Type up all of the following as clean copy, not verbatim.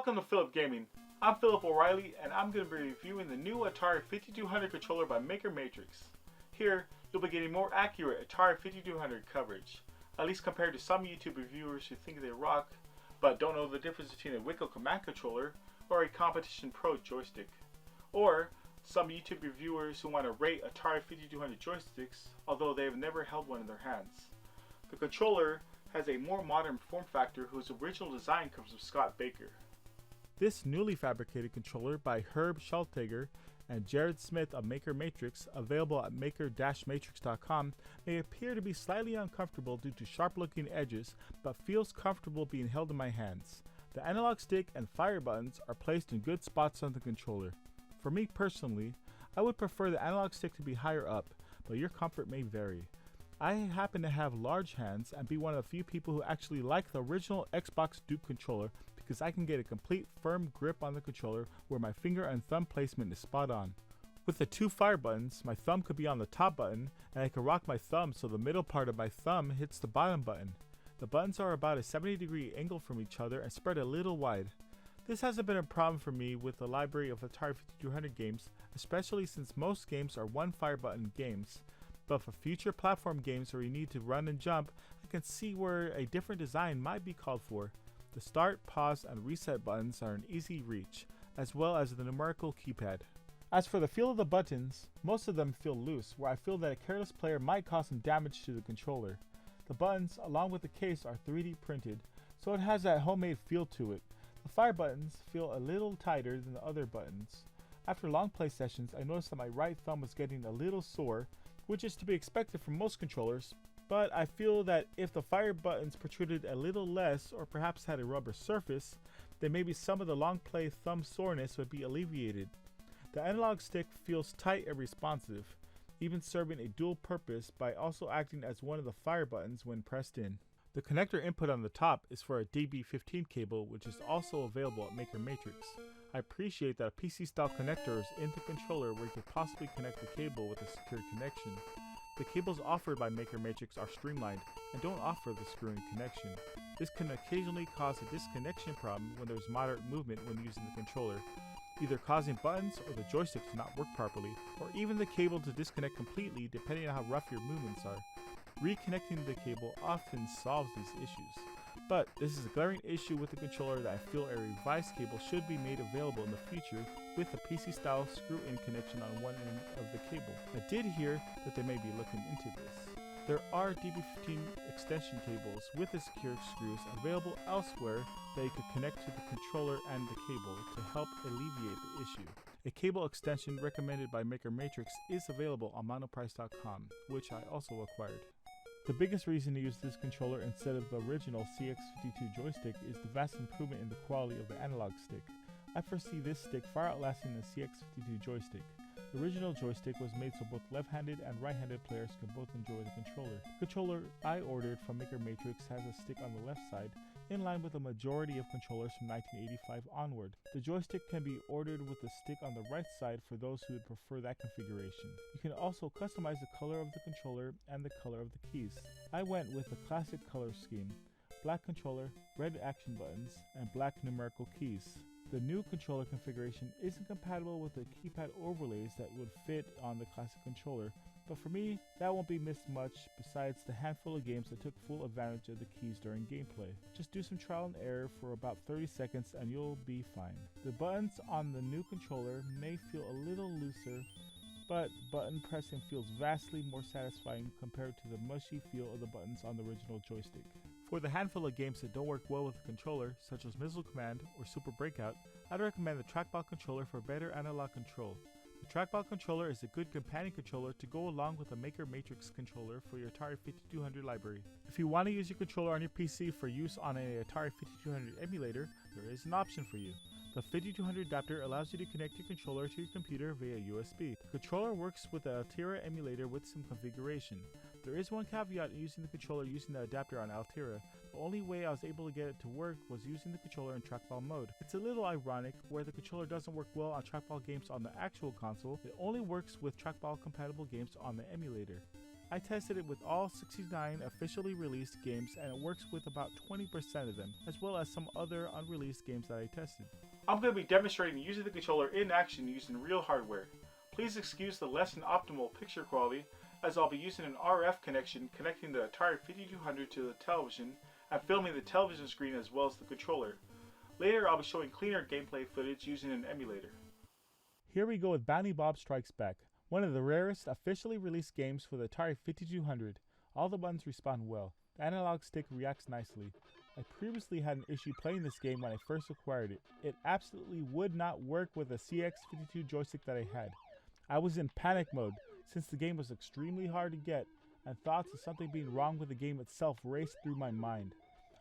Welcome to Phillip Gaming. I'm Phillip O'Reilly and I'm going to be reviewing the new Atari 5200 controller by Maker Matrix. Here, you'll be getting more accurate Atari 5200 coverage, at least compared to some YouTube reviewers who think they rock, but don't know the difference between a Wickel command controller or a Competition Pro joystick. Or some YouTube reviewers who want to rate Atari 5200 joysticks, although they have never held one in their hands. The controller has a more modern form factor whose original design comes from Scott Baker. This newly fabricated controller by Herb Schulteger and Jared Smith of Maker Matrix, available at maker-matrix.com, may appear to be slightly uncomfortable due to sharp-looking edges, but feels comfortable being held in my hands. The analog stick and fire buttons are placed in good spots on the controller. For me personally, I would prefer the analog stick to be higher up, but your comfort may vary. I happen to have large hands and be one of the few people who actually like the original Xbox Duke controller because I can get a complete firm grip on the controller where my finger and thumb placement is spot on. With the two fire buttons, my thumb could be on the top button and I can rock my thumb so the middle part of my thumb hits the bottom button. The buttons are about a 70-degree angle from each other and spread a little wide. This hasn't been a problem for me with the library of Atari 5200 games, especially since most games are one fire button games. But for future platform games where you need to run and jump, I can see where a different design might be called for. The start, pause, and reset buttons are an easy reach, as well as the numerical keypad. As for the feel of the buttons, most of them feel loose, where I feel that a careless player might cause some damage to the controller. The buttons, along with the case, are 3D printed, so it has that homemade feel to it. The fire buttons feel a little tighter than the other buttons. After long play sessions, I noticed that my right thumb was getting a little sore, which is to be expected from most controllers, but I feel that if the fire buttons protruded a little less or perhaps had a rubber surface, then maybe some of the long play thumb soreness would be alleviated. The analog stick feels tight and responsive, even serving a dual purpose by also acting as one of the fire buttons when pressed in. The connector input on the top is for a DB15 cable, which is also available at Maker Matrix. I appreciate that a PC-style connector is in the controller where you could possibly connect the cable with a secure connection. The cables offered by Maker Matrix are streamlined and don't offer the screwing connection. This can occasionally cause a disconnection problem when there's moderate movement when using the controller, either causing buttons or the joystick to not work properly, or even the cable to disconnect completely depending on how rough your movements are. Reconnecting the cable often solves these issues. But this is a glaring issue with the controller that I feel a revised cable should be made available in the future with a PC-style screw-in connection on one end of the cable. I did hear that they may be looking into this. There are DB15 extension cables with the secure screws available elsewhere that you could connect to the controller and the cable to help alleviate the issue. A cable extension recommended by Maker Matrix is available on monoprice.com, which I also acquired. The biggest reason to use this controller instead of the original CX52 joystick is the vast improvement in the quality of the analog stick. I foresee this stick far outlasting the CX52 joystick. The original joystick was made so both left-handed and right-handed players can both enjoy the controller. The controller I ordered from Maker Matrix has a stick on the left side, in line with the majority of controllers from 1985 onward. The joystick can be ordered with the stick on the right side for those who would prefer that configuration. You can also customize the color of the controller and the color of the keys. I went with the classic color scheme: black controller, red action buttons, and black numerical keys. The new controller configuration isn't compatible with the keypad overlays that would fit on the classic controller, but for me, that won't be missed much besides the handful of games that took full advantage of the keys during gameplay. Just do some trial and error for about 30 seconds and you'll be fine. The buttons on the new controller may feel a little looser, but button pressing feels vastly more satisfying compared to the mushy feel of the buttons on the original joystick. For the handful of games that don't work well with the controller, such as Missile Command or Super Breakout, I'd recommend the trackball controller for better analog control. The trackball controller is a good companion controller to go along with the Maker Matrix controller for your Atari 5200 library. If you want to use your controller on your PC for use on an Atari 5200 emulator, there is an option for you. The 5200 adapter allows you to connect your controller to your computer via USB. The controller works with the Altera emulator with some configuration. There is one caveat in using the controller using the adapter on Altera. The only way I was able to get it to work was using the controller in trackball mode. It's a little ironic where the controller doesn't work well on trackball games on the actual console, it only works with trackball compatible games on the emulator. I tested it with all 69 officially released games and it works with about 20% of them, as well as some other unreleased games that I tested. I'm going to be demonstrating using the controller in action using real hardware. Please excuse the less than optimal picture quality, as I'll be using an RF connection connecting the Atari 5200 to the television and filming the television screen as well as the controller. Later I'll be showing cleaner gameplay footage using an emulator. Here we go with Bounty Bob Strikes Back, one of the rarest officially released games for the Atari 5200. All the buttons respond well. The analog stick reacts nicely. I previously had an issue playing this game when I first acquired it. It absolutely would not work with the CX52 joystick that I had. I was in panic mode since the game was extremely hard to get and thoughts of something being wrong with the game itself raced through my mind.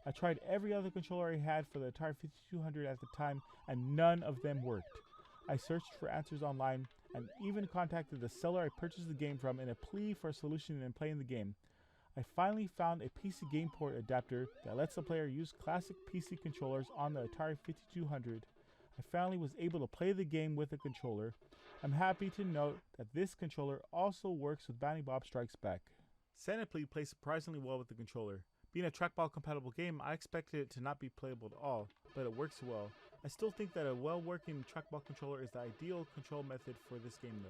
I tried every other controller I had for the Atari 5200 at the time and none of them worked. I searched for answers online and even contacted the seller I purchased the game from in a plea for a solution in playing the game. I finally found a PC game port adapter that lets the player use classic PC controllers on the Atari 5200. I finally was able to play the game with a controller. I'm happy to note that this controller also works with Bounty Bob Strikes Back. Centipede plays surprisingly well with the controller. Being a trackball compatible game, I expected it to not be playable at all, but it works well. I still think that a well-working trackball controller is the ideal control method for this game though.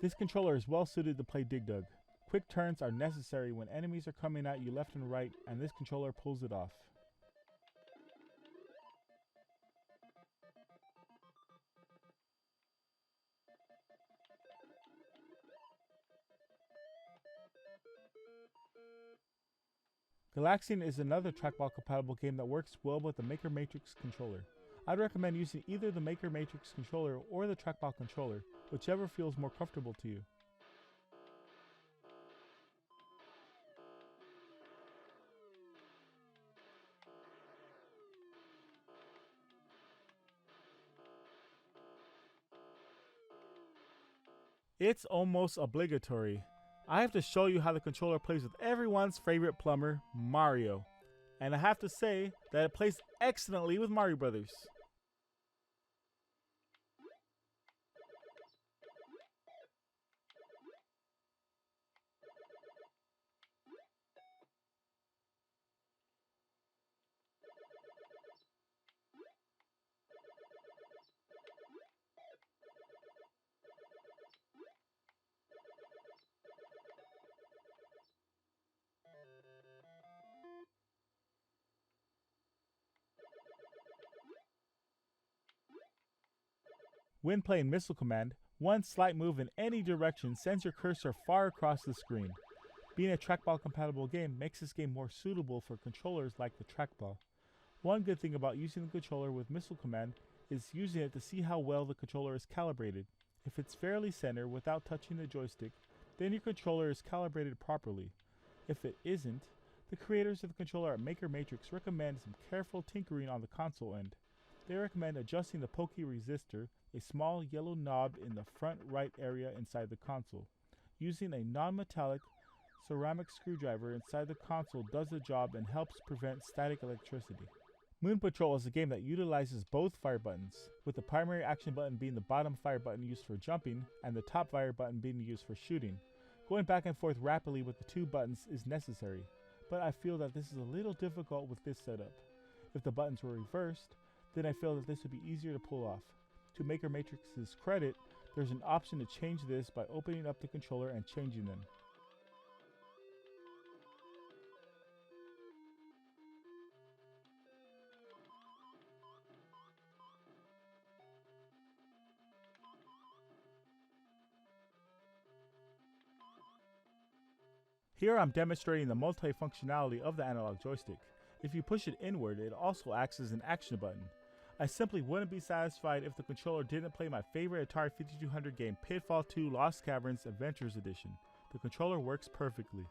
This controller is well suited to play Dig Dug. Quick turns are necessary when enemies are coming at you left and right, and this controller pulls it off. Galaxian is another trackball compatible game that works well with the Maker Matrix controller. I'd recommend using either the Maker Matrix controller or the trackball controller, whichever feels more comfortable to you. It's almost obligatory. I have to show you how the controller plays with everyone's favorite plumber, Mario. And I have to say that it plays excellently with Mario Brothers. When playing Missile Command, one slight move in any direction sends your cursor far across the screen. Being a trackball compatible game makes this game more suitable for controllers like the trackball. One good thing about using the controller with Missile Command is using it to see how well the controller is calibrated. If it's fairly center without touching the joystick, then your controller is calibrated properly. If it isn't, the creators of the controller at Maker Matrix recommend some careful tinkering on the console end. They recommend adjusting the Pokey resistor, a small yellow knob in the front right area inside the console. Using a non-metallic ceramic screwdriver inside the console does the job and helps prevent static electricity. Moon Patrol is a game that utilizes both fire buttons, with the primary action button being the bottom fire button used for jumping and the top fire button being used for shooting. Going back and forth rapidly with the two buttons is necessary, but I feel that this is a little difficult with this setup. If the buttons were reversed, then I feel that this would be easier to pull off. To Maker Matrix's credit, there's an option to change this by opening up the controller and changing them. Here I'm demonstrating the multifunctionality of the analog joystick. If you push it inward, it also acts as an action button. I simply wouldn't be satisfied if the controller didn't play my favorite Atari 5200 game, Pitfall 2 Lost Caverns Adventures Edition. The controller works perfectly.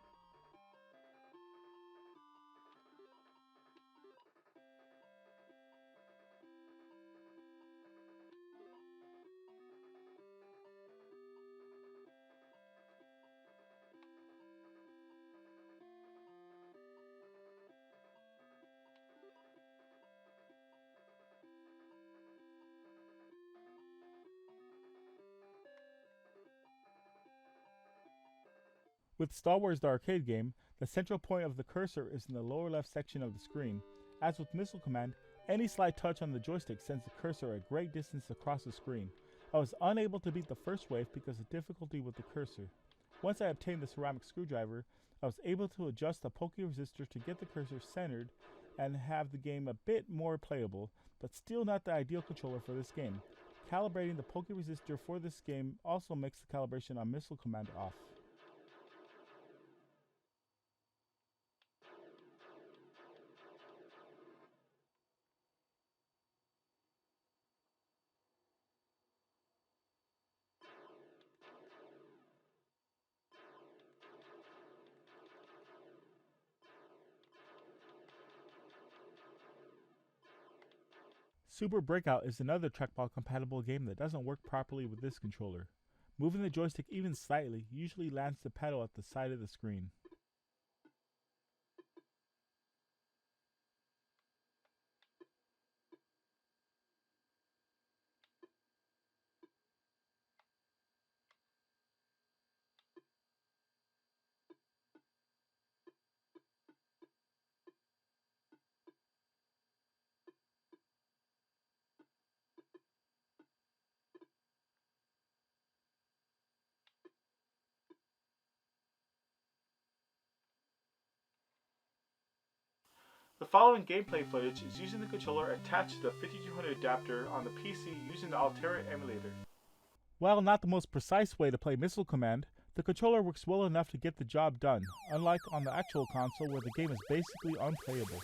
With Star Wars the arcade game, the central point of the cursor is in the lower left section of the screen. As with Missile Command, any slight touch on the joystick sends the cursor a great distance across the screen. I was unable to beat the first wave because of difficulty with the cursor. Once I obtained the ceramic screwdriver, I was able to adjust the poke resistor to get the cursor centered and have the game a bit more playable, but still not the ideal controller for this game. Calibrating the poke resistor for this game also makes the calibration on Missile Command off. Super Breakout is another trackball compatible game that doesn't work properly with this controller. Moving the joystick even slightly usually lands the pedal at the side of the screen. The following gameplay footage is using the controller attached to the 5200 adapter on the PC using the Altera emulator. While not the most precise way to play Missile Command, the controller works well enough to get the job done, unlike on the actual console where the game is basically unplayable.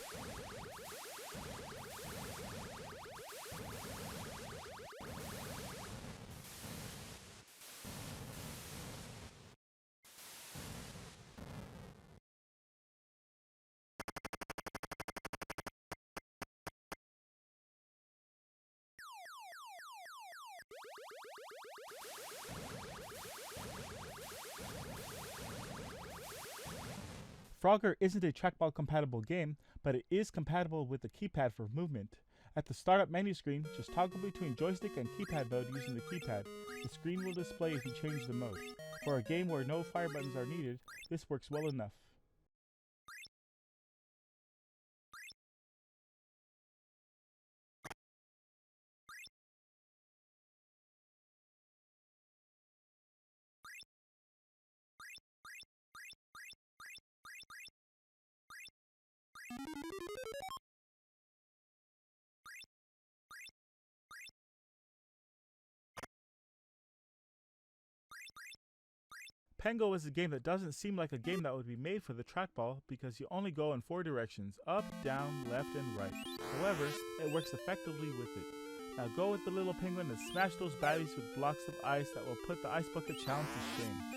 Frogger isn't a trackball compatible game, but it is compatible with the keypad for movement. At the startup menu screen, just toggle between joystick and keypad mode using the keypad. The screen will display if you change the mode. For a game where no fire buttons are needed, this works well enough. Pengo is a game that doesn't seem like a game that would be made for the trackball because you only go in 4 directions, up, down, left, and right. However, it works effectively with it. Now go with the little penguin and smash those baddies with blocks of ice that will put the Ice Bucket Challenge to shame.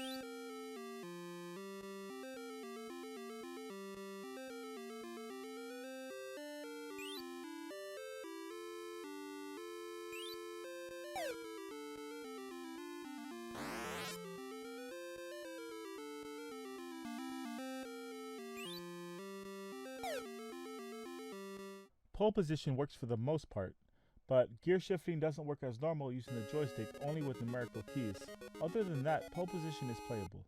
Pole position works for the most part, but gear shifting doesn't work as normal using the joystick, only with numerical keys. Other than that, pole position is playable.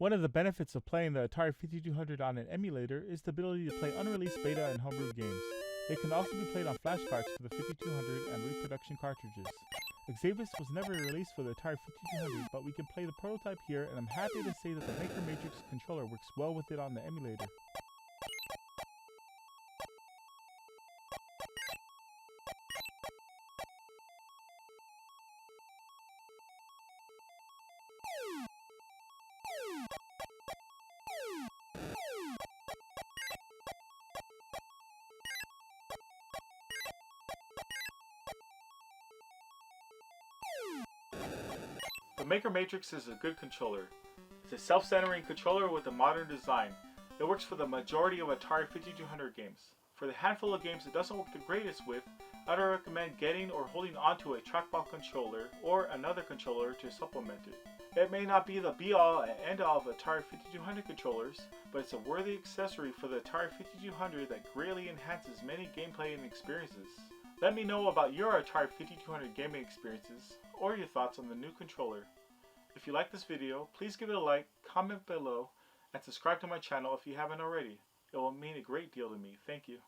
One of the benefits of playing the Atari 5200 on an emulator is the ability to play unreleased beta and homebrew games. It can also be played on flash cards for the 5200 and reproduction cartridges. Exavis was never released for the Atari 5200, but we can play the prototype here, and I'm happy to say that the Maker Matrix controller works well with it on the emulator. The Maker Matrix is a good controller. It's a self-centering controller with a modern design. It works for the majority of Atari 5200 games. For the handful of games it doesn't work the greatest with, I'd recommend getting or holding onto a trackball controller or another controller to supplement it. It may not be the be-all and end-all of Atari 5200 controllers, but it's a worthy accessory for the Atari 5200 that greatly enhances many gameplay and experiences. Let me know about your Atari 5200 gaming experiences or your thoughts on the new controller. If you like this video, please give it a like, comment below, and subscribe to my channel if you haven't already. It will mean a great deal to me. Thank you.